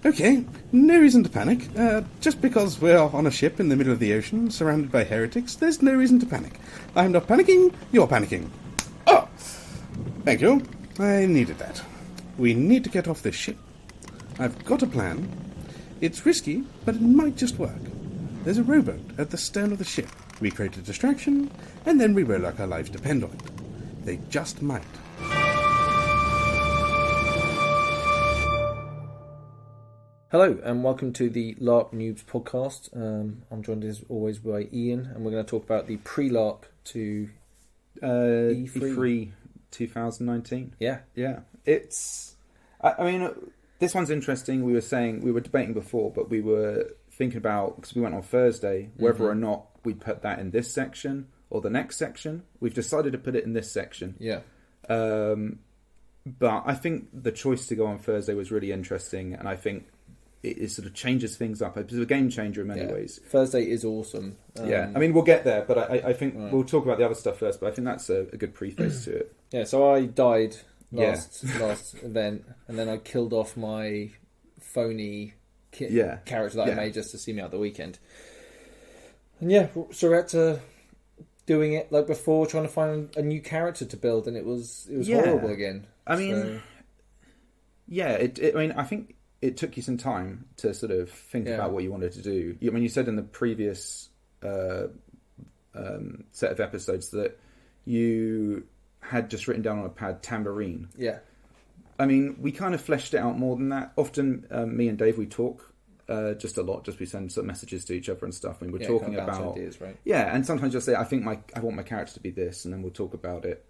Okay, no reason to panic. Just because we're on a ship in the middle of the ocean, surrounded by heretics, there's no reason to panic. I'm not panicking, you're panicking. Oh! Thank you. I needed that. We need to get off this ship. I've got a plan. It's risky, but it might just work. There's a rowboat at the stern of the ship. We create a distraction, and then we roll like our lives depend on it. They just might. Hello and welcome to the LARP Noobs podcast. I'm joined as always by Ian, and we're going to talk about the PreLarp to E3 2019. Yeah. It's. I mean, this one's interesting. We were debating before, but we were thinking about, because we went on Thursday, whether or not we put that in this section or the next section. We've decided to put it in this section. Yeah. But I think the choice to go on Thursday was really interesting, and I think it sort of changes things up. It's a game changer in many ways. Thursday is awesome. I mean, we'll get there, but I think we'll talk about the other stuff first, but I think that's a good preface to it. Yeah, so I died last event, and then I killed off my phony character that I made just to see me out the weekend. And so we're at doing it like before, trying to find a new character to build, and it was horrible again. I mean, I think it took you some time to sort of think about what you wanted to do. I mean, you said in the previous set of episodes that you had just written down on a pad tambourine. Yeah. I mean, we kind of fleshed it out more than that. Often, me and Dave, we talk just a lot. Just we send some messages to each other and stuff. And we're talking kind of about ideas, right? Yeah, and sometimes you'll say, I want my character to be this, and then we'll talk about it.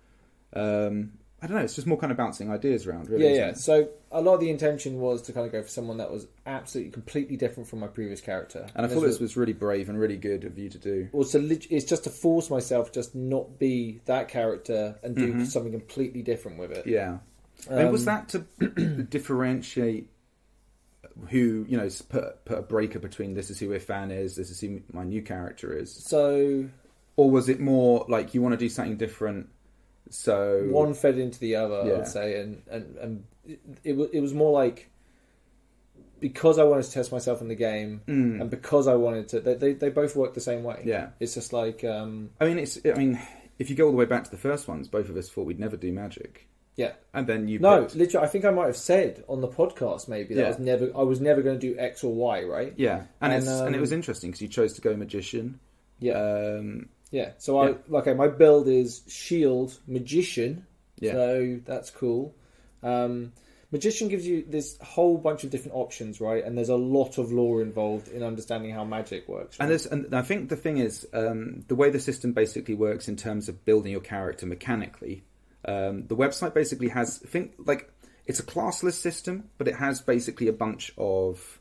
I don't know, it's just more kind of bouncing ideas around, really. Yeah. So a lot of the intention was to kind of go for someone that was absolutely completely different from my previous character. And I thought this was really brave and really good of you to do. Well, it's just to force myself just not be that character and do something completely different with it. Yeah. And was that to differentiate who, put a breaker between this is who Ifan is, this is who my new character is? So... Or was it more like you want to do something different? So one fed into the other, I would say, and it was more like because I wanted to test myself in the game, and because I wanted to, they both work the same way. Yeah, it's just like I mean, if you go all the way back to the first ones, both of us thought we'd never do magic. Yeah, and then literally, I think I might have said on the podcast maybe that I was never going to do X or Y, right? Yeah, and it was interesting because you chose to go magician. Yeah. So my build is shield magician, so that's cool. Magician gives you this whole bunch of different options, right? And there's a lot of lore involved in understanding how magic works. Right? And I think the thing is, the way the system basically works in terms of building your character mechanically, the website basically has, it's a classless system, but it has basically a bunch of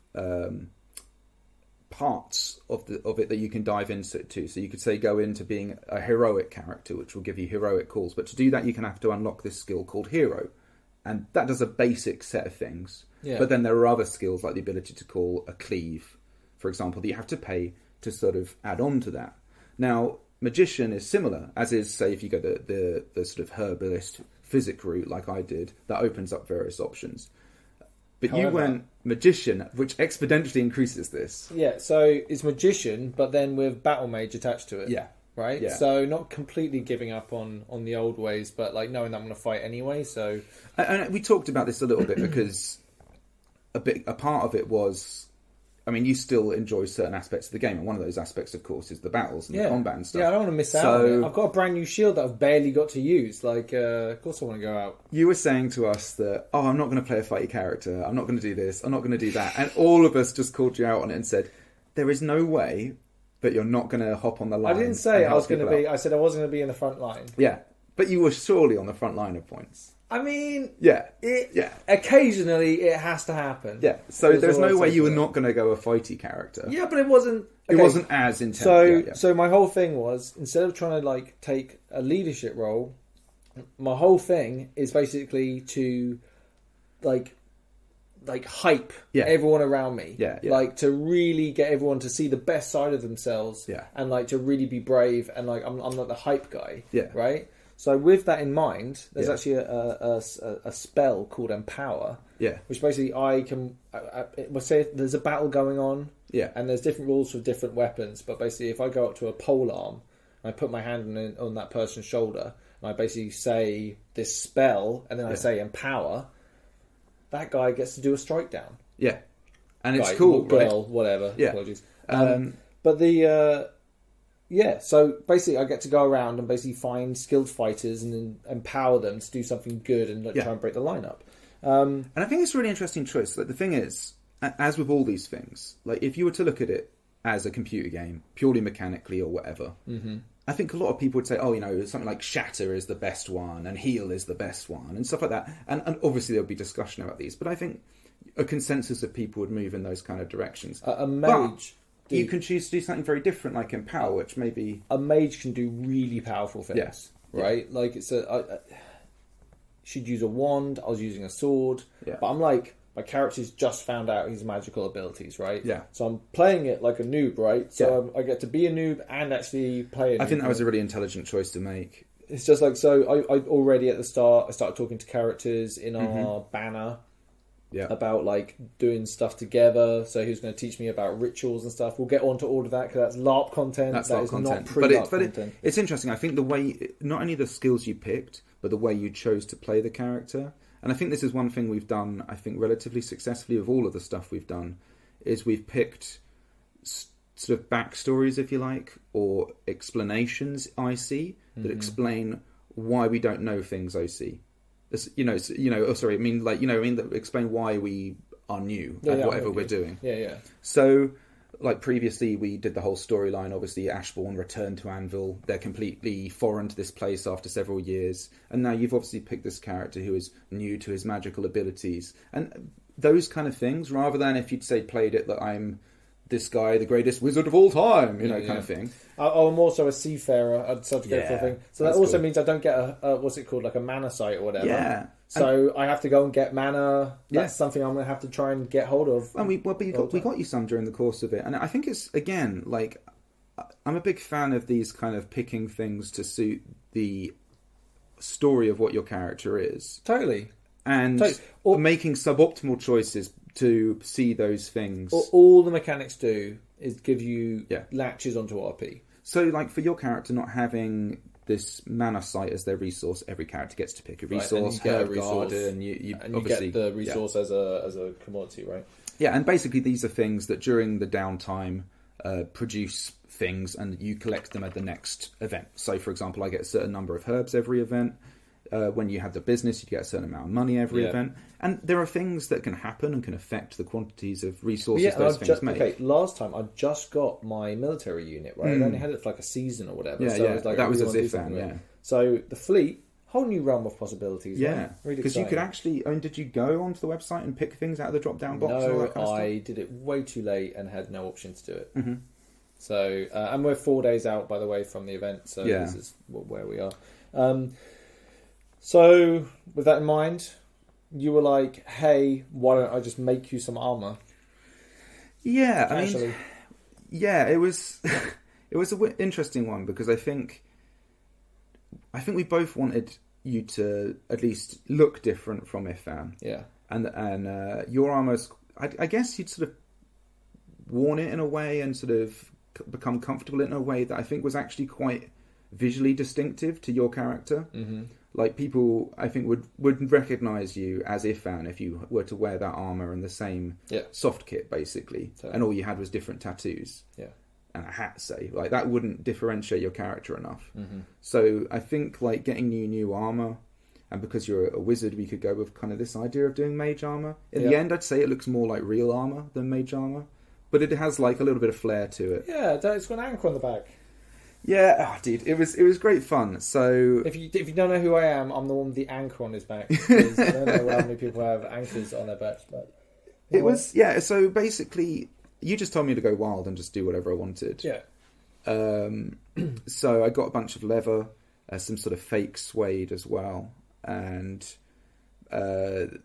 parts of it that you can dive into. So you could say go into being a heroic character, which will give you heroic calls. But to do that, you can have to unlock this skill called hero, and that does a basic set of things. Yeah. But then there are other skills like the ability to call a cleave, for example, that you have to pay to sort of add on to that. Now, magician is similar, as is, say, if you go the sort of herbalist physic route like I did, that opens up various options. But you went magician, which exponentially increases this. Yeah, so it's magician, but then with battle mage attached to it. Yeah. Right? Yeah. So not completely giving up on the old ways, but like knowing that I'm going to fight anyway, so... And we talked about this a little bit because a part of it was... I mean, you still enjoy certain aspects of the game, and one of those aspects, of course, is the battles and the combat and stuff. Yeah, I don't want to miss out on it. I've got a brand new shield that I've barely got to use. Like, of course I want to go out. You were saying to us that, I'm not going to play a fighty character, I'm not going to do this, I'm not going to do that. And all of us just called you out on it and said, there is no way that you're not going to hop on the line. I didn't say I was going to be, I said I wasn't going to be in the front line. Yeah, but you were surely on the front line of points. I mean, occasionally it has to happen. Yeah, so there's no way you were not going to go a fighty character. Yeah, but it wasn't... Okay. It wasn't as intense. So my whole thing was, instead of trying to like take a leadership role, my whole thing is basically to like hype everyone around me. Yeah. Like to really get everyone to see the best side of themselves. Yeah. And like to really be brave and like I'm not the hype guy. Yeah. Right? So with that in mind, there's actually a spell called Empower. Yeah. Which basically we'll say there's a battle going on. Yeah. And there's different rules for different weapons. But basically, if I go up to a pole arm and I put my hand on that person's shoulder and I basically say this spell and then I say Empower, that guy gets to do a strike down. Yeah. And it's guy, cool, girl, right? whatever. Yeah. Apologies. But the... so basically I get to go around and basically find skilled fighters and then empower them to do something good and try and break the lineup. And I think it's a really interesting choice. Like, the thing is, as with all these things, like if you were to look at it as a computer game, purely mechanically or whatever, I think a lot of people would say, oh, something like Shatter is the best one and Heal is the best one and stuff like that. And obviously there'll be discussion about these, but I think a consensus of people would move in those kind of directions. A mage... You can choose to do something very different, like Empower, which maybe... A mage can do really powerful things. Yes. Right? Yeah. Like, she'd use a wand, I was using a sword. Yeah. But I'm like, my character's just found out his magical abilities, right? Yeah. So I'm playing it like a noob, right? So I get to be a noob and actually play a noob. I think that was a really intelligent choice to make. It's just like, so I already at the start, I started talking to characters in our banner. Yeah. About like doing stuff together. So he was going to teach me about rituals and stuff. We'll get on to all of that because that's LARP content. That's that LARP is content. Not pre-LARP content. It's interesting. I think the way, not only the skills you picked, but the way you chose to play the character. And I think this is one thing we've done, I think, relatively successfully with all of the stuff we've done, is we've picked sort of backstories, if you like, or explanations, IC, that explain why we don't know things OC. Explain why we are new at whatever we're doing. Yeah. So, like previously, we did the whole storyline. Obviously, Ashbourne returned to Anvil. They're completely foreign to this place after several years, and now you've obviously picked this character who is new to his magical abilities, and those kind of things. Rather than if you'd say played it that I'm this guy, the greatest wizard of all time, kind of thing. I'm also a seafarer. I decided to go for a thing. So that also means I don't get a what's it called, like a mana site or whatever. Yeah. So I have to go and get mana. That's something I'm going to have to try and get hold of. And we got you some during the course of it. And I think it's, again, like, I'm a big fan of these kind of picking things to suit the story of what your character is. Totally. And or making suboptimal choices to see those things. All the mechanics do is give you latches onto RP. So, like, for your character not having this mana site as their resource, every character gets to pick a resource, garden, you get the resource as a commodity, right? Yeah, and basically these are things that during the downtime produce things, and you collect them at the next event. So, for example, I get a certain number of herbs every event. When you have the business, you get a certain amount of money every event. And there are things that can happen and can affect the quantities of resources those things make. Okay, last time I just got my military unit, right? I only had it for like a season or whatever. It was like, that was as if then, So the fleet, whole new realm of possibilities. Yeah, right? Really because you could actually, did you go onto the website and pick things out of the drop-down box? No, all that kind of I stuff? did it way too late and had no option to do it. Mm-hmm. So, and we're 4 days out, by the way, from the event, so this is where we are. So, with that in mind, you were like, hey, why don't I just make you some armour? Yeah, Actually. It was it was an interesting one, because I think we both wanted you to at least look different from Ifan. Yeah. And your armour's, I guess you'd sort of worn it in a way and sort of become comfortable in a way that I think was actually quite visually distinctive to your character. Mm-hmm. Like, people, I think, would recognise you as Ifan if you were to wear that armour and the same soft kit, basically. Totally. And all you had was different tattoos. Yeah. And a hat, say. Like, that wouldn't differentiate your character enough. Mm-hmm. So I think, like, getting you new armour, and because you're a wizard, we could go with kind of this idea of doing mage armour. In the end, I'd say it looks more like real armour than mage armour. But it has, like, a little bit of flair to it. Yeah, it's got an anchor on the back. Yeah, dude, it was great fun. So if you don't know who I am, I'm the one with the anchor on his back. I don't know how many people have anchors on their backs, but it was So basically, you just told me to go wild and just do whatever I wanted. Yeah. So I got a bunch of leather, some sort of fake suede as well, and then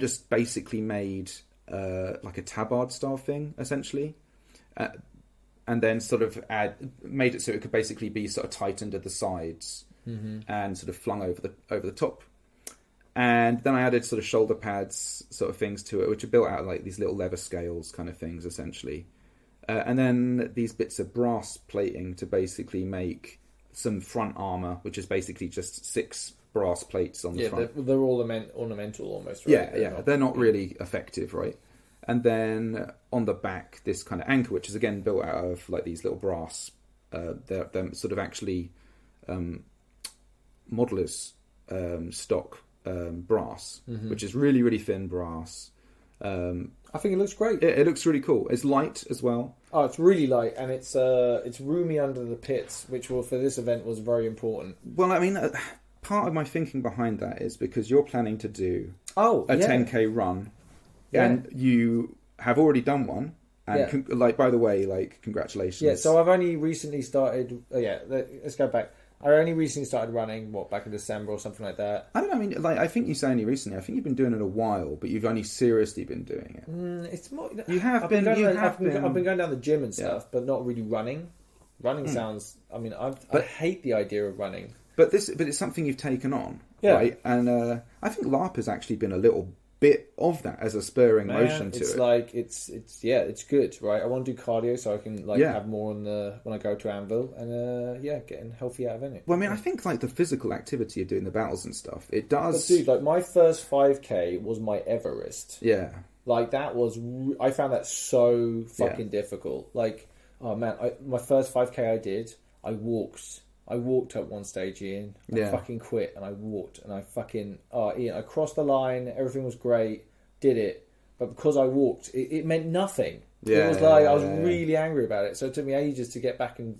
just basically made like a tabard style thing, essentially. And then sort of made it so it could basically be sort of tightened at the sides and sort of flung over the top. And then I added sort of shoulder pads sort of things to it, which are built out of like these little leather scales kind of things, essentially. And then these bits of brass plating to basically make some front armour, which is basically just 6 brass plates on the front. They're all ornamental almost, right? They're not really effective, right? And then on the back, this kind of anchor, which is again built out of like these little brass, they're sort of actually modeller's stock brass, which is really, really thin brass. I think it looks great. It looks really cool. It's light as well. Oh, it's really light, and it's roomy under the pits, which for this event was very important. Well, I mean, part of my thinking behind that is because you're planning to do a 10k run, and you have already done one. And by the way, like, congratulations. Yeah, so I've only recently started. Let's go back. I only recently started running, back in December or something like that. I don't know, I mean, like, I think you say only recently. I think you've been doing it a while, but you've only seriously been doing it. It's more... I've been going down the gym and stuff, but not really running. Running sounds... I mean, I hate the idea of running. But it's something you've taken on, right? And I think LARP has actually been a little bit of that as a spurring motion to it. It's good, right? I want to do cardio so I can have more on when I go to Anvil and getting healthy out of it. Well, I mean, I think like the physical activity of doing the battles and stuff, it does. But dude, like my first 5k was my Everest. Yeah, like that was. I found that so fucking difficult. Like, oh man, my first 5k I did. I walked at one stage, Ian. I fucking quit and I walked and I fucking... Ian, I crossed the line. Everything was great. Did it. But because I walked, it meant nothing. It was like, I was really angry about it. So it took me ages to get back and...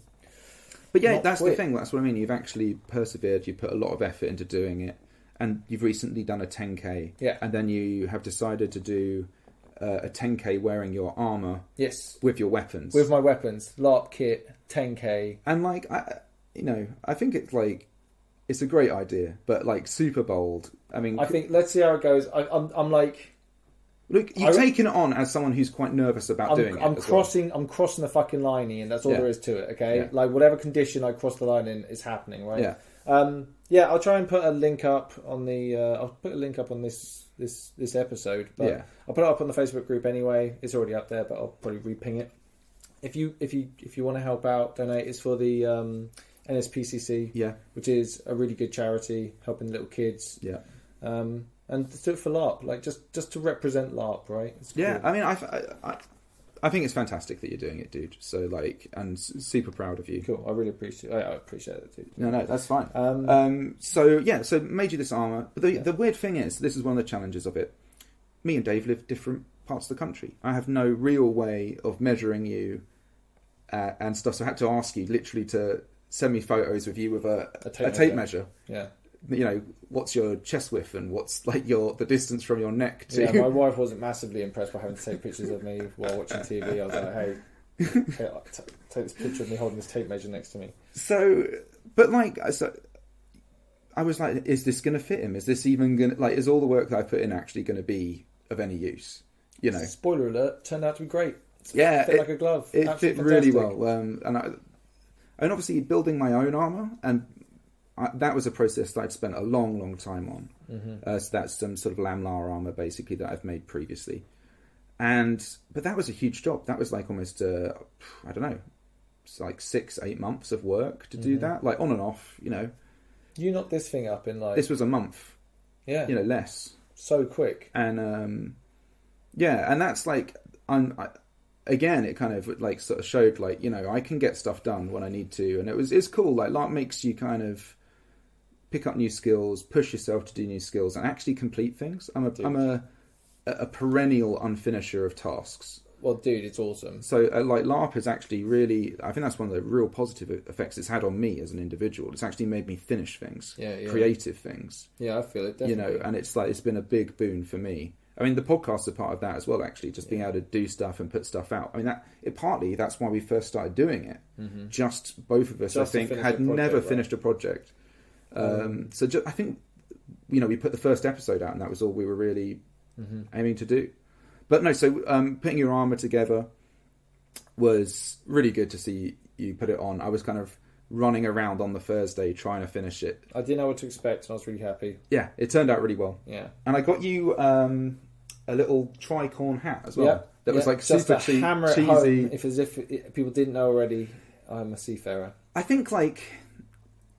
But yeah, that's quit. The thing. That's what I mean. You've actually persevered. You put a lot of effort into doing it. And you've recently done a 10k. Yeah. And then you have decided to do a 10k wearing your armour. Yes. With your weapons. With my weapons. LARP kit, 10k. And like... I think it's a great idea, but like super bold. I mean, I think let's see how it goes. I'm like, look, you've taken it on as someone who's quite nervous about doing it. I'm crossing the fucking line, Ian. That's all there is to it. Okay, Yeah. like whatever condition I cross the line in is happening, right? Yeah. I'll try and put a link up on the. I'll put a link up on this episode, but I'll put it up on the Facebook group anyway. It's already up there, but I'll probably re-ping it. If you want to help out, donate. It's for the NSPCC, which is a really good charity helping little kids. Yeah, and do it for LARP, like just to represent LARP, right? It's cool. I mean, I think it's fantastic that you're doing it, dude. So like, and super proud of you. Cool, I really appreciate it, dude. No, that's fine. So made you this armor. But the weird thing is, this is one of the challenges of it. Me and Dave live different parts of the country. I have no real way of measuring you and stuff. So I had to ask you literally to send me photos of you with a tape measure. Yeah. What's your chest width and what's like the distance from your neck to... Yeah, my wife wasn't massively impressed by having to take pictures of me while watching TV. I was like, hey, take this picture of me holding this tape measure next to me. So, but like, I was like, is this going to fit him? Is this even going to... Like, is all the work that I put in actually going to be of any use? Spoiler alert, turned out to be great. It fit like a glove. It Absolutely fit really fantastic. well. And obviously building my own armour, and that was a process that I'd spent a long, long time on. Mm-hmm. So that's some sort of Lamlar armour, basically, that I've made previously. But that was a huge job. That was like almost, I don't know, it's like 6-8 months of work to do that, like on and off, You knocked this thing up in like... This was a month. Yeah. Less. So quick. And, and that's like... Again, it kind of like sort of showed like, I can get stuff done when I need to. And it's cool. Like LARP makes you kind of pick up new skills, push yourself to do new skills and actually complete things. I'm a perennial unfinisher of tasks. Well, dude, it's awesome. So like LARP is actually really, I think that's one of the real positive effects it's had on me as an individual. It's actually made me finish things, creative things. Yeah, I feel it, definitely. And it's like, it's been a big boon for me. I mean, the podcasts are part of that as well, actually, just being able to do stuff and put stuff out. I mean, partly that's why we first started doing it. Mm-hmm. Just both of us, I think, had never finished a project. I think, we put the first episode out and that was all we were really aiming to do. But no, so putting your armour together was really good to see you put it on. I was kind of running around on the Thursday trying to finish it. I didn't know what to expect, and I was really happy. Yeah, it turned out really well. Yeah. And I got you a little tricorn hat as well. Yeah. That was like just super to hammer it cheesy. home, if people didn't know already, I'm a seafarer. I think like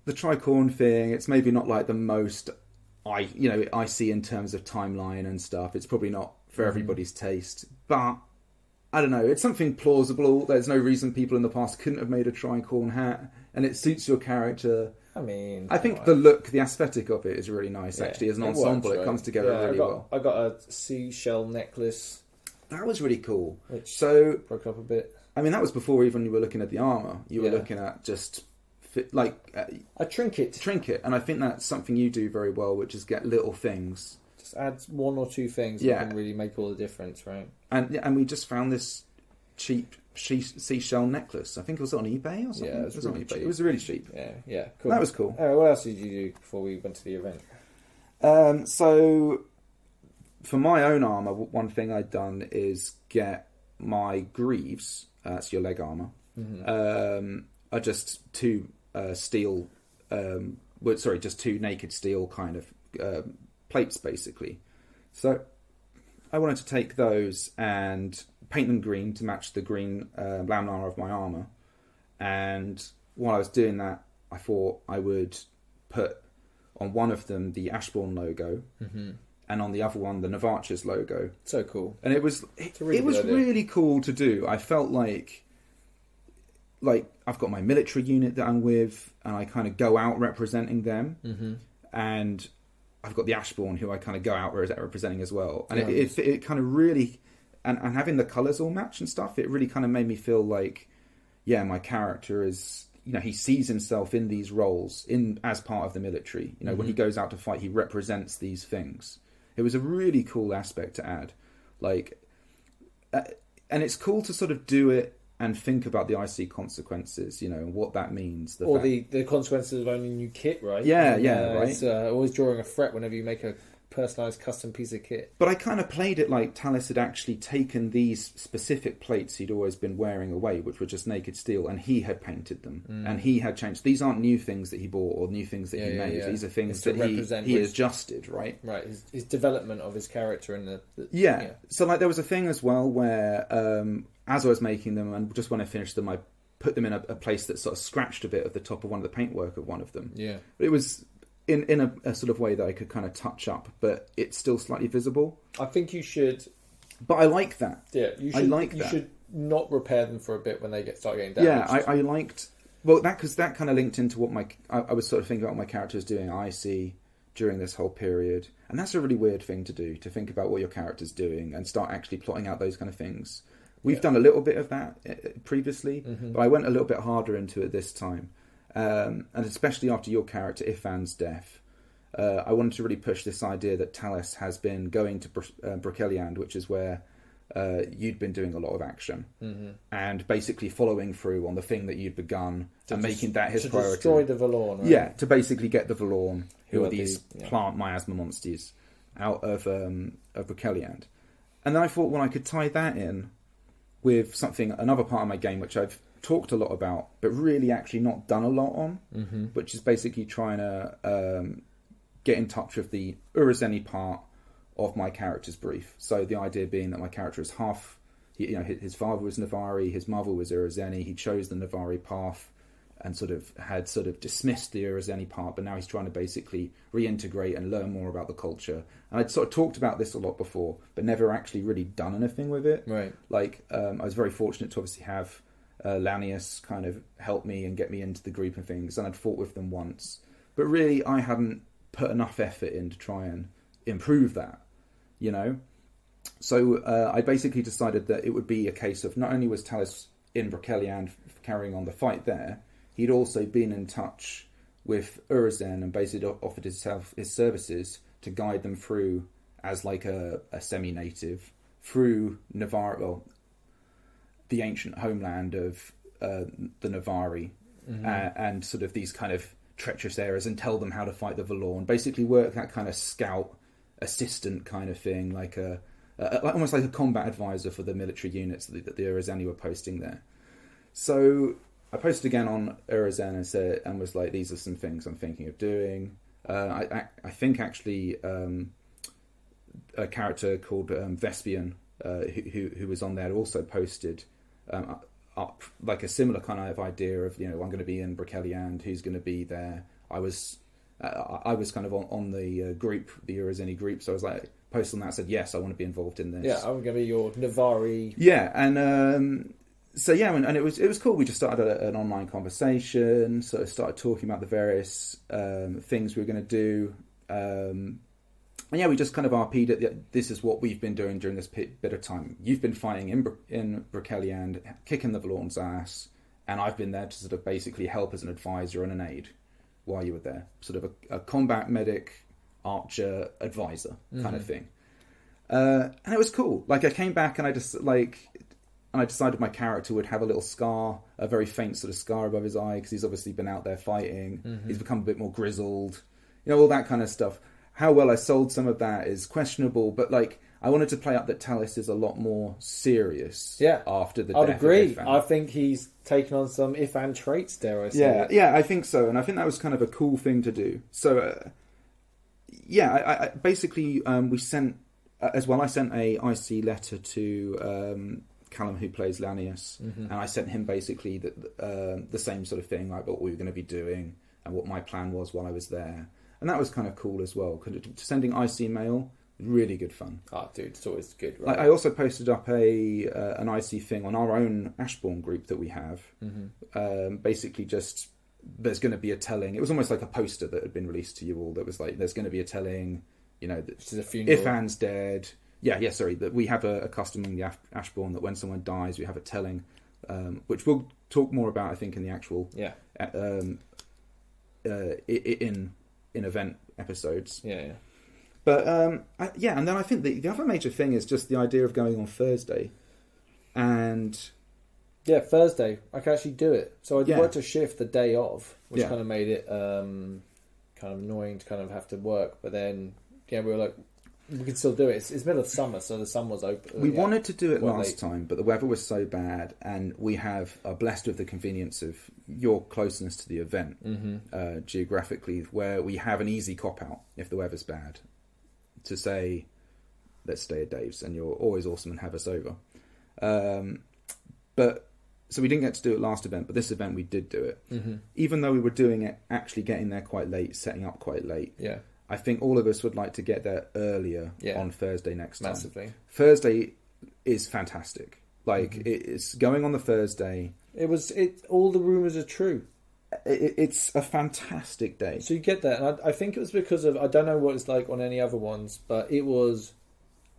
the tricorn thing, it's maybe not like the most I see in terms of timeline and stuff. It's probably not for everybody's taste, but I don't know. It's something plausible. There's no reason people in the past couldn't have made a tricorn hat, and it suits your character. I mean, I think the look, the aesthetic of it is really nice. Actually, as an ensemble, works, it comes together really well. I got a seashell necklace. That was really cool. Which so broke up a bit. I mean, that was before even you were looking at the armor. You were looking at just a trinket. And I think that's something you do very well, which is get little things. Just add one or two things that can really make all the difference, right? And we just found this cheap seashell necklace. I think it was on eBay or something. Yeah, it was really cheap. It was really cheap. Yeah, cool. That was cool. What else did you do before we went to the event? So for my own armor, one thing I'd done is get my greaves. That's your leg armor. Are just two steel. Just two naked steel kind of plates, basically. So I wanted to take those and paint them green to match the green laminar of my armor. And while I was doing that, I thought I would put on one of them the Ashbourne logo, and on the other one the Novarchis logo. So cool. And it was really cool to do. I felt like I've got my military unit that I'm with, and I kind of go out representing them, and I've got the Ashbourne who I kind of go out representing as well. And it kind of really, and having the colours all match and stuff, it really kind of made me feel like, yeah, my character is, he sees himself in these roles as part of the military. When he goes out to fight, he represents these things. It was a really cool aspect to add, and it's cool to sort of do it and think about the IC consequences, and what that means. The consequences of owning new kit, right? Yeah, right. It's always drawing a threat whenever you make a personalised custom piece of kit. But I kind of played it like Talis had actually taken these specific plates he'd always been wearing away, which were just naked steel, and he had painted them, and he had changed. These aren't new things that he bought or new things that he made. Yeah. These are things that he adjusted, right? Right, his development of his character and the. So there was a thing as well where as I was making them, and just when I finished them, I put them in a place that sort of scratched a bit of the top of one of the paintwork of one of them. Yeah. But it was in a sort of way that I could kind of touch up, but it's still slightly visible. I think you should. But I like that. Yeah, you should. You should not repair them for a bit when they start getting damaged. Yeah, I liked. Well, because that kind of linked into what I was sort of thinking about what my character was doing. I see during this whole period, and that's a really weird thing to do, to think about what your character's doing and start actually plotting out those kind of things. We've done a little bit of that previously, but I went a little bit harder into it this time. And especially after your character Ifan's death, I wanted to really push this idea that Talis has been going to Brokeliand, which is where you'd been doing a lot of action, and basically following through on the thing that you'd begun and making that his priority. To destroy the Valorn, right? Yeah, to basically get the Valorn, who are these plant miasma monsters, out of Brokeliand. And then I thought, well, I could tie that in with another part of my game, which I've talked a lot about, but really actually not done a lot on, which is basically trying to get in touch with the Urazeni part of my character's brief. So the idea being that my character is half, his father was Navari, his mother was Urazeni, he chose the Navari path and had dismissed the Urazeni part, but now he's trying to basically reintegrate and learn more about the culture. And I'd sort of talked about this a lot before, but never actually really done anything with it. Right. I was very fortunate to obviously have Lanius kind of help me and get me into the group and things, and I'd fought with them once. But really, I hadn't put enough effort in to try and improve that, So I basically decided that it would be a case of not only was Talis in Brokeliand carrying on the fight there, he'd also been in touch with Urizen and basically offered his services to guide them through as like a semi-native through Navarre, the ancient homeland of the Navari, and sort of these kind of treacherous areas, and tell them how to fight the Valorn. Basically work that kind of scout assistant kind of thing, like almost like a combat advisor for the military units that the Urazeni were posting there. So I posted again on Urizen and said, and was like, these are some things I'm thinking of doing. I think actually a character called Vespian, who was on there, also posted up like a similar kind of idea of, I'm going to be in Brokeliand, who's going to be there. I was kind of on the group, the Urizen group, so I was like, posted on that, said yes, I want to be involved in this. Yeah, I'm going to be your Navari. Yeah, and so yeah, and it was cool. We just started an online conversation, sort of started talking about the various things we were going to do. And yeah, we just kind of RP'd it. This is what we've been doing during this bit of time. You've been fighting in Brokeliand, kicking the Valorn's ass, and I've been there to sort of basically help as an advisor and an aid while you were there. Sort of a combat medic, archer, advisor kind of thing. And it was cool. Like, I came back and I decided my character would have a little scar, a very faint sort of scar above his eye, because he's obviously been out there fighting. Mm-hmm. He's become a bit more grizzled, all that kind of stuff. How well I sold some of that is questionable, but like, I wanted to play up that Talis is a lot more serious. Yeah, after the I'd death agree. of Ifan. I think he's taken on some Ifan traits, dare I say? Yeah, I think so, and I think that was kind of a cool thing to do. So, I basically we sent as well. I sent a IC letter to Callum, who plays Lanius, and I sent him basically the same sort of thing, like what we were going to be doing and what my plan was while I was there. And that was kind of cool as well. Sending IC mail, really good fun. Oh, dude, it's always good, right? I also posted up an IC thing on our own Ashbourne group that we have. Basically, just there's going to be a telling. It was almost like a poster that had been released to you all. That was like, there's going to be a telling. This is a funeral. Ifan's dead. Yeah. Sorry, that we have a custom in the Ashbourne that when someone dies, we have a telling, which we'll talk more about, I think, in the actual in event episodes. Yeah. But and then I think the other major thing is just the idea of going on Thursday, and Thursday I can actually do it. So I worked a shift the day of, which kind of made it kind of annoying to kind of have to work. But then we were like, we can still do it. It's middle of summer, so the sun was open. We wanted to do it last time, but the weather was so bad, and we are blessed with the convenience of your closeness to the event geographically, where we have an easy cop-out if the weather's bad, to say, let's stay at Dave's, and you're always awesome and have us over. But so we didn't get to do it last event, but this event we did do it. Even though we were doing it, actually getting there quite late, setting up quite late. Yeah. I think all of us would like to get there earlier on Thursday next time. Massively. Thursday is fantastic. Like, it's going on the Thursday. All the rumours are true. It's a fantastic day. So you get that, and I think it was because of, I don't know what it's like on any other ones, but it was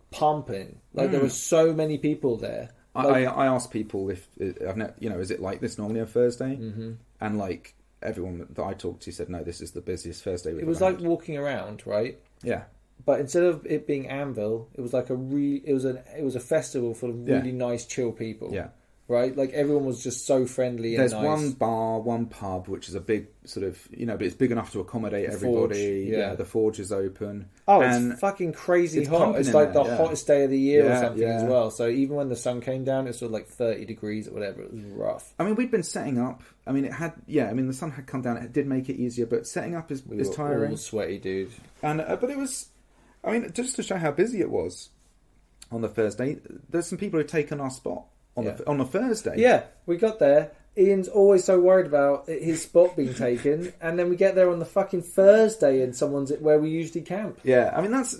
pumping. Like, there were so many people there. I asked people if is it like this normally on Thursday? And like, everyone that I talked to said, no, this is the busiest Thursday we've ever had. Like walking around, right? Yeah. But instead of it being Anvil, it was like it was a festival full of really nice, chill people. Yeah. Right? Like, everyone was just so friendly and nice. There's one bar, one pub, which is a big sort of, but it's big enough to accommodate everybody. Forge, the Forge is open. Oh, it's fucking crazy hot. It's like the hottest day of the year or something as well. So even when the sun came down, it's sort of like 30 degrees or whatever. It was rough. I mean, we'd been setting up. I mean, the sun had come down. It did make it easier, but setting up is tiring. All sweaty, dude. And but it was, I mean, just to show how busy it was on the Thursday, there's some people who'd taken our spot on the Thursday. Yeah, we got there. Ian's always so worried about his spot being taken, and then we get there on the fucking Thursday and someone's where we usually camp. Yeah, I mean, that's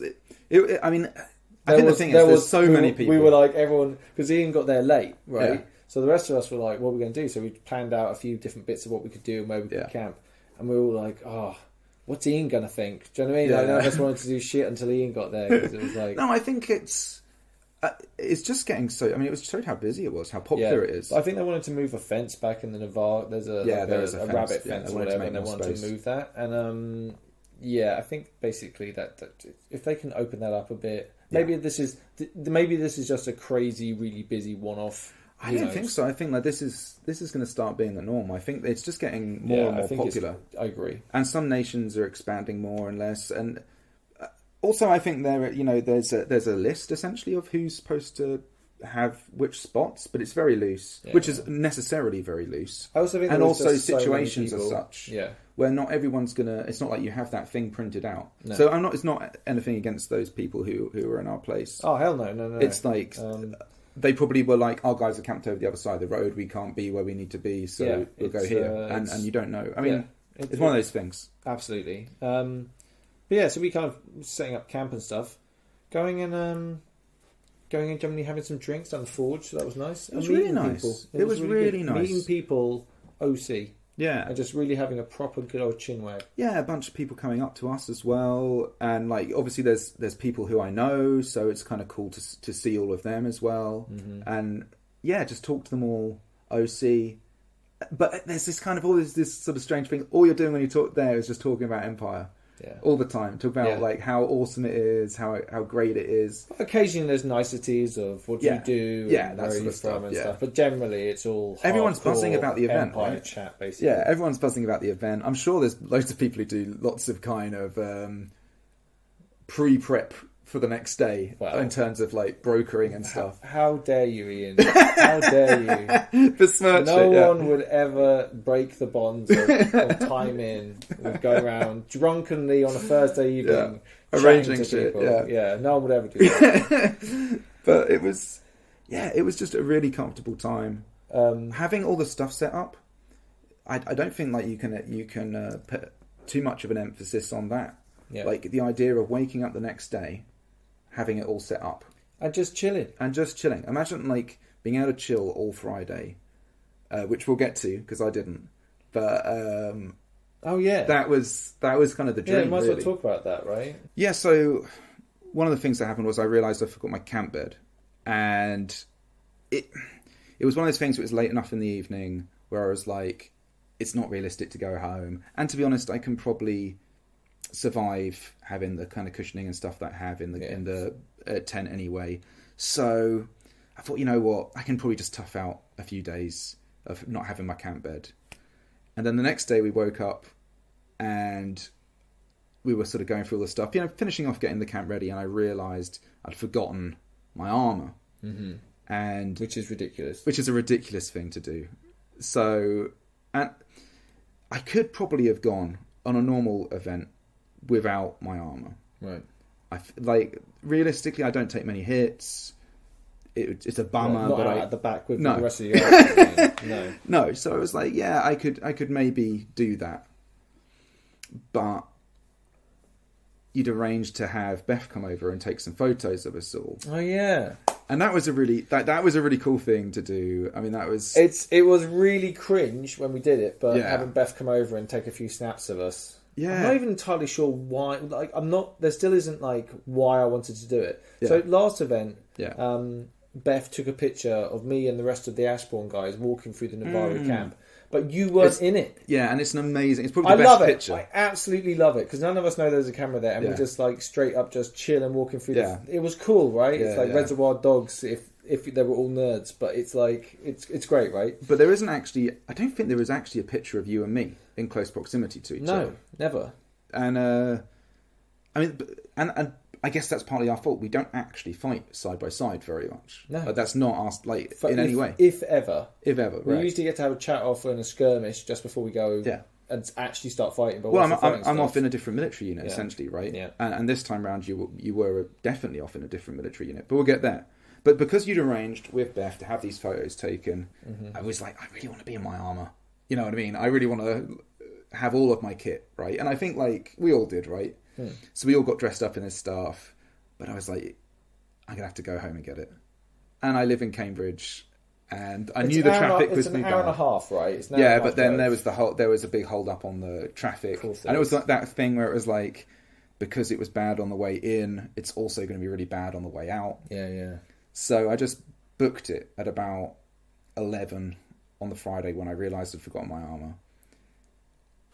it. I mean, I think the thing is, there's so many people. We were like, everyone, because Ian got there late, right? Yeah. So the rest of us were like, what are we going to do? So we planned out a few different bits of what we could do and where we could camp. And we were all like, what's Ian going to think? Do you know what I mean? Like, none of us wanted to do shit until Ian got there, because it was like... No, I think it's just getting so... I mean, it showed how busy it was, how popular it is. I think they wanted to move a fence back in the Navarre. There's a rabbit fence or whatever, and they wanted to move that. And I think basically that if they can open that up a bit, maybe this is just a crazy, really busy one-off. I don't think so. I think that this is going to start being the norm. I think it's just getting more and more popular. I agree. And some nations are expanding more and less. And also, I think there's a list essentially of who's supposed to have which spots, but it's very loose, which is necessarily very loose. I also think and also situations are such yeah. where not everyone's gonna. It's not like you have that thing printed out. No. So I'm not. It's not anything against those people who are in our place. Oh hell no. It's like they probably were like, our guys are camped over the other side of the road. We can't be where we need to be, so we'll go here. And you don't know. I mean, it's one of those things. Absolutely. But yeah, so we kind of setting up camp and stuff, going and generally having some drinks down the forge. So that was nice. It was really nice. It was really nice. Meeting people, OC. Yeah. And just really having a proper good old chinwag. Yeah, a bunch of people coming up to us as well. And like obviously there's people who I know, so it's kind of cool to see all of them as well. Mm-hmm. And yeah, just talk to them all, OC. But there's this kind of always this sort of strange thing. All you're doing when you talk there is just talking about Empire. Yeah. All the time. Talk about like how awesome it is, how great it is. Occasionally there's niceties of what do you do, that where sort are you of from stuff, and stuff. But generally it's all everyone's buzzing about the event, Empire right? chat, basically. Yeah, everyone's buzzing about the event. I'm sure there's loads of people who do lots of kind of pre-prep for the next day in terms of like brokering and stuff. How dare you, Ian? How dare you? Besmirch no one would ever break the bonds of time in. We'd go around drunkenly on a Thursday evening arranging shit. People. Yeah, no one would ever do that. But it was just a really comfortable time. Having all the stuff set up, I don't think like you can put too much of an emphasis on that. Yeah. Like the idea of waking up the next day, having it all set up. And just chilling. Imagine like being able to chill all Friday, which we'll get to because I didn't. But that was kind of the dream. Yeah, might as well talk about that, right? Yeah. So one of the things that happened was I realised I forgot my camp bed, and it was one of those things. It was late enough in the evening where I was like, it's not realistic to go home. And to be honest, I can probably survive having the kind of cushioning and stuff that I have in the tent anyway. So I thought, you know what, I can probably just tough out a few days of not having my camp bed. And then the next day we woke up and we were sort of going through all the stuff, finishing off getting the camp ready, and I realised I'd forgotten my armour. Mm-hmm. And which is ridiculous. Which is a ridiculous thing to do. So, and I could probably have gone on a normal event without my armour. Right. Realistically, I don't take many hits. It's a bummer. Not but out at the back with the rest of the army. No. So I was like, yeah, I could maybe do that. But you'd arranged to have Beth come over and take some photos of us all. Oh yeah. And that was a really cool thing to do. I mean, it was really cringe when we did it, but having Beth come over and take a few snaps of us. Yeah. I'm not even entirely sure why. Like, there still isn't like why I wanted to do it. Yeah. So last event, Beth took a picture of me and the rest of the Ashbourne guys walking through the Navarre camp. But you weren't in it. Yeah, and it's an amazing. It's probably the best picture. I absolutely love it because none of us know there's a camera there, and we're just like straight up just chill and walking through. It was cool, right? It's like Reservoir Dogs if they were all nerds, but it's like it's great, right? But there isn't actually. I don't think there was actually a picture of you and me in close proximity to each other. No, never. And I mean, and I guess that's partly our fault. We don't actually fight side by side very much. No, that's not us. Like in any way, if ever, right. We usually get to have a chat off in a skirmish just before we go. Yeah. And actually start fighting. But I'm off in a different military unit essentially, right? Yeah. And this time round, you were definitely off in a different military unit. But we'll get there. But because you'd arranged with Beth to have these photos taken, I was like, I really want to be in my armour. You know what I mean? I really want to have all of my kit, right? And I think like we all did, right? So we all got dressed up in this stuff. But I was like, I'm going to have to go home and get it. And I live in Cambridge, and I knew the traffic was an hour and a half, right? It's but then there was a big hold up on the traffic. And it was like that thing where it was like, because it was bad on the way in, it's also going to be really bad on the way out. Yeah. So I just booked it at about 11 on the Friday when I realised I'd forgotten my armour.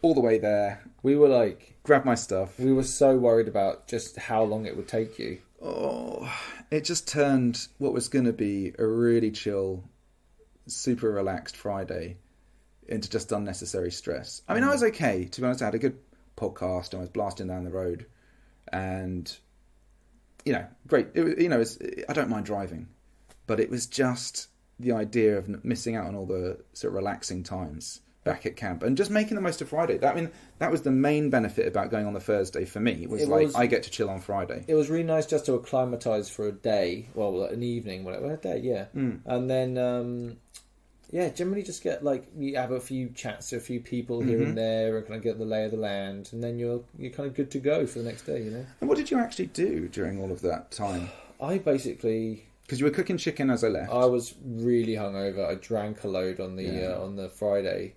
All the way there, we were like, grab my stuff. We were so worried about just how long it would take you. Oh, it just turned what was going to be a really chill, super relaxed Friday into just unnecessary stress. I mean, I was okay. To be honest, I had a good podcast and I was blasting down the road, and great. I don't mind driving, but it was just the idea of missing out on all the sort of relaxing times back at camp and just making the most of Friday. That was the main benefit about going on the Thursday for me. I get to chill on Friday. It was really nice just to acclimatise for a day, an evening, whatever, a day, yeah. And then, generally just get you have a few chats to a few people here and there, and kind of get the lay of the land, and then you're kind of good to go for the next day, And what did you actually do during all of that time? I basically... Because you were cooking chicken as I left. I was really hungover. I drank a load on the Friday.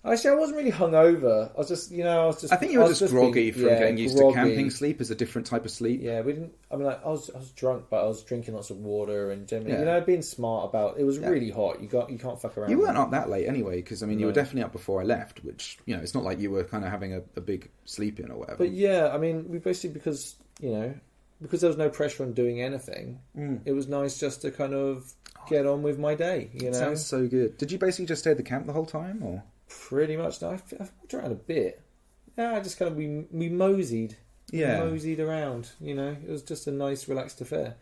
Actually, I wasn't really hungover. I was just, I think you were just groggy from getting used to camping sleep as a different type of sleep. Yeah, we didn't. I mean, I was drunk, but I was drinking lots of water and generally, being smart about. It was really hot. You can't fuck around. You weren't up that late anyway, because you were definitely up before I left. Which it's not like you were kind of having a big sleep in or whatever. But yeah, I mean, we basically because there was no pressure on doing anything. It was nice just to kind of get on with my day. It sounds so good. Did you basically just stay at the camp the whole time, or? Pretty much. No, I've walked around a bit. Yeah, I just kind of we moseyed. Yeah, moseyed around. It was just a nice, relaxed affair.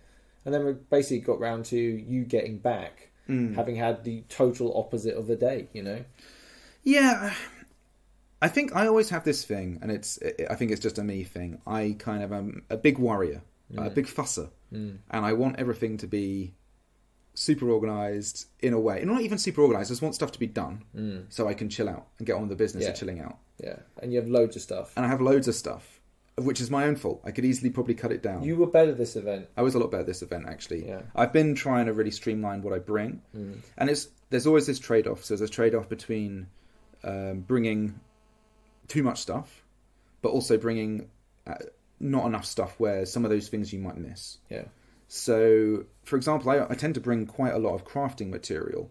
And then we basically got round to you getting back, having had the total opposite of the day. Yeah, I think I always have this thing, and I think it's just a me thing. I kind of am a big worrier, a big fusser, and I want everything to be super organised in a way. Not even super organised, I just want stuff to be done so I can chill out and get on with the business of chilling out. Yeah, and you have loads of stuff. And I have loads of stuff, which is my own fault. I could easily probably cut it down. You were better this event. I was a lot better this event, actually. Yeah. I've been trying to really streamline what I bring. And there's always this trade-off. So there's a trade-off between bringing too much stuff, but also bringing not enough stuff where some of those things you might miss. Yeah. So, for example, I tend to bring quite a lot of crafting material,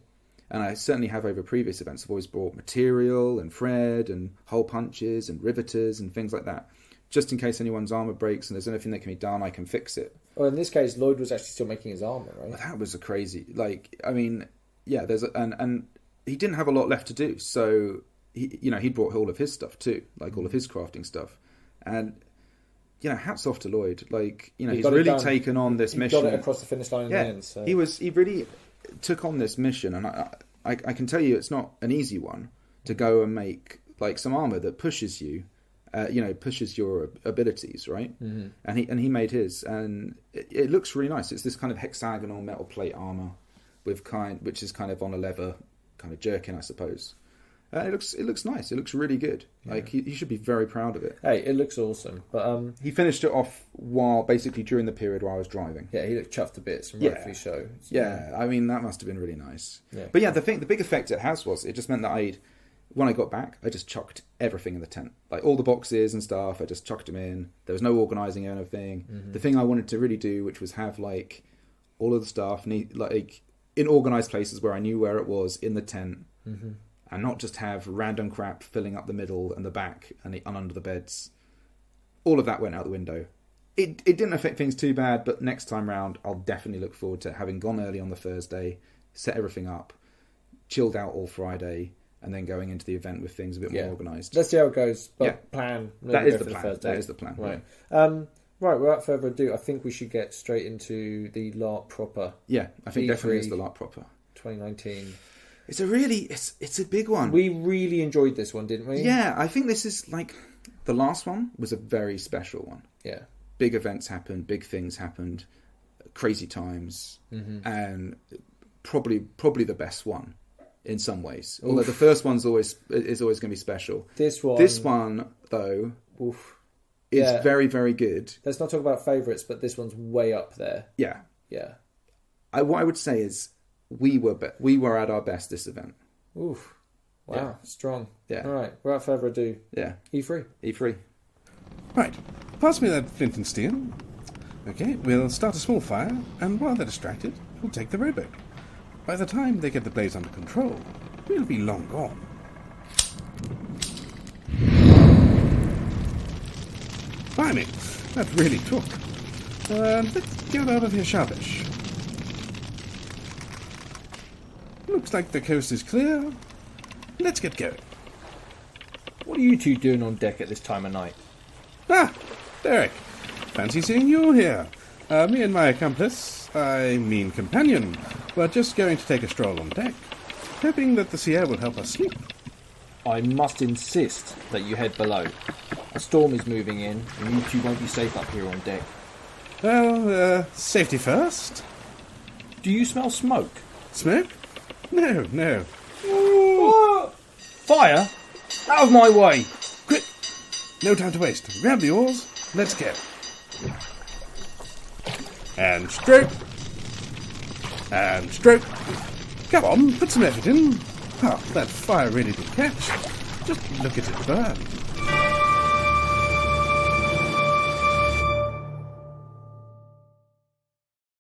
and I certainly have over previous events. I've always brought material and thread and hole punches and riveters and things like that, just in case anyone's armour breaks and there's anything that can be done, I can fix it. Well, in this case, Lloyd was actually still making his armour, right? Well, that was a crazy, and he didn't have a lot left to do, so he brought all of his stuff too, all of his crafting stuff, and hats off to Lloyd. He's really taken on this mission. Got it across the finish line in the end. So. He really took on this mission, and I can tell you it's not an easy one to go and make some armour that pushes you, pushes your abilities, right? Mm-hmm. And he made his, and it looks really nice. It's this kind of hexagonal metal plate armour which is kind of on a leather kind of jerkin, I suppose. It looks nice. It looks really good. Yeah. He should be very proud of it. Hey, it looks awesome. But he finished it off basically during the period where I was driving. Yeah, he looked chuffed to bits, and rightfully so. Yeah, I mean that must have been really nice. Yeah. But yeah, the big effect it has was it just meant that when I got back, I just chucked everything in the tent, all the boxes and stuff. I just chucked them in. There was no organising anything. Mm-hmm. The thing I wanted to really do, which was have all of the stuff in organised places where I knew where it was in the tent. Mm-hmm. And not just have random crap filling up the middle and the back and under the beds. All of that went out the window. It didn't affect things too bad, but next time round, I'll definitely look forward to having gone early on the Thursday, set everything up, chilled out all Friday, and then going into the event with things a bit more organised. Let's see how it goes. But plan. That is the plan. That is the plan. Right. Yeah. Right, without further ado, I think we should get straight into the LARP proper. Yeah, I think definitely is the LARP proper. 2019. It's a big one. We really enjoyed this one, didn't we? Yeah, I think this is the last one was a very special one. Yeah. Big events happened, big things happened, crazy times, and probably the best one in some ways. Although the first one's always going to be special. This one though, is very, very good. Let's not talk about favourites, but this one's way up there. Yeah. Yeah. What I would say is we were at our best this event. Oof. Wow. Yeah. Strong. Yeah. All right. Without further ado. Yeah. E3. Right. Pass me that flint and steel. Okay, we'll start a small fire, and while they're distracted, we'll take the rowboat. By the time they get the blaze under control, we'll be long gone. Blimey, that really took. Let's get out of here sharpish. Looks like the coast is clear. Let's get going. What are you two doing on deck at this time of night? Ah, Derek. Fancy seeing you here. Me and my accomplice I mean companion. We're just going to take a stroll on deck, hoping that the sea air will help us sleep. I must insist that you head below. A storm is moving in, and you two won't be safe up here on deck. Well, safety first. Do you smell smoke? Smoke? No, no. Fire? Out of my way! Quick! No time to waste. Grab the oars. Let's go. And stroke. And stroke. Come on, put some effort in. Oh, that fire really did catch. Just look at it burn.